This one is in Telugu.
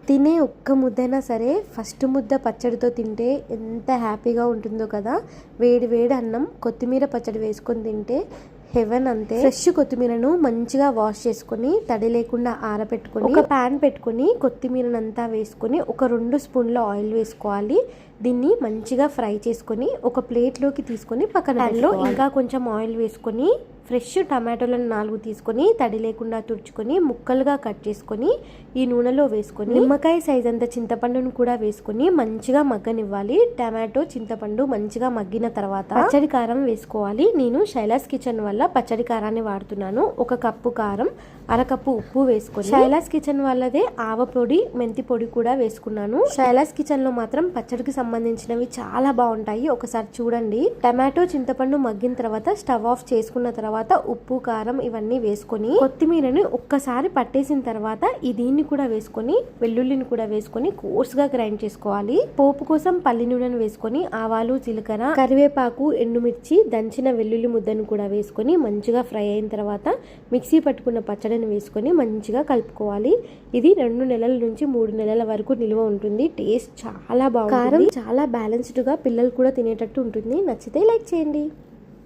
తినే ఒక్క ముద్దైనా సరే ఫస్ట్ ముద్ద పచ్చడితో తింటే ఎంత హ్యాపీగా ఉంటుందో కదా. వేడి వేడి అన్నం కొత్తిమీర పచ్చడి వేసుకొని తింటే హెవెన్ అంతే. ఫ్రెష్ కొత్తిమీరను మంచిగా వాష్ చేసుకొని తడి లేకుండా ఆరబెట్టుకొని ఒక ప్యాన్ పెట్టుకొని కొత్తిమీరనంతా వేసుకొని ఒక 2 స్పూన్ల ఆయిల్ వేసుకోవాలి. దీన్ని మంచిగా ఫ్రై చేసుకొని ఒక ప్లేట్లోకి తీసుకొని పక్కన పెట్టుకోవాలి. ఇంకా కొంచెం ఆయిల్ వేసుకొని ఫ్రెష్ టమాటోలను 4 తీసుకొని తడి లేకుండా తుడుచుకొని ముక్కలుగా కట్ చేసుకొని ఈ నూనెలో వేసుకొని నిమ్మకాయ సైజ్ అంత చింతపండును కూడా వేసుకొని మంచిగా మగ్గనివ్వాలి. టమాటో చింతపండు మంచిగా మగ్గిన తర్వాత పచ్చడి కారం వేసుకోవాలి. నేను శైలాస్ కిచెన్ వల్ల పచ్చడి కారాన్ని వాడుతున్నాను. 1 కప్పు కారం, 1/2 కప్పు ఉప్పు వేసుకొని శైలాస్ కిచెన్ వాళ్ళదే ఆవ పొడి, మెంతి పొడి కూడా వేసుకున్నాను. శైలాస్ కిచెన్ లో మాత్రం పచ్చడికి సంబంధించినవి చాలా బాగుంటాయి, ఒకసారి చూడండి. టమాటో చింతపండు మగ్గిన తర్వాత స్టవ్ ఆఫ్ చేసుకున్న తర్వాత ఉప్పు కారం ఇవన్నీ వేసుకొని కొత్తిమీరని ఒక్కసారి పట్టేసిన తర్వాత దీన్ని కూడా వేసుకొని వెల్లుల్లిని కూడా వేసుకొని కోర్స్ గా గ్రైండ్ చేసుకోవాలి. పోపు కోసం పల్లి నూనెను వేసుకొని ఆవాలు, జీలకర్ర, కరివేపాకు, ఎండుమిర్చి, దంచిన వెల్లుల్లి ముద్దను కూడా వేసుకొని మంచిగా ఫ్రై అయిన తర్వాత మిక్సీ పట్టుకున్న పచ్చడిని వేసుకొని మంచిగా కలుపుకోవాలి. ఇది 2 నెలల నుంచి 3 నెలల వరకు నిల్వ ఉంటుంది. టేస్ట్ చాలా బాగుంటుంది. కారం చాలా బ్యాలెన్స్డ్ గా పిల్లలు కూడా తినేటట్టు ఉంటుంది. నచ్చితే లైక్ చేయండి.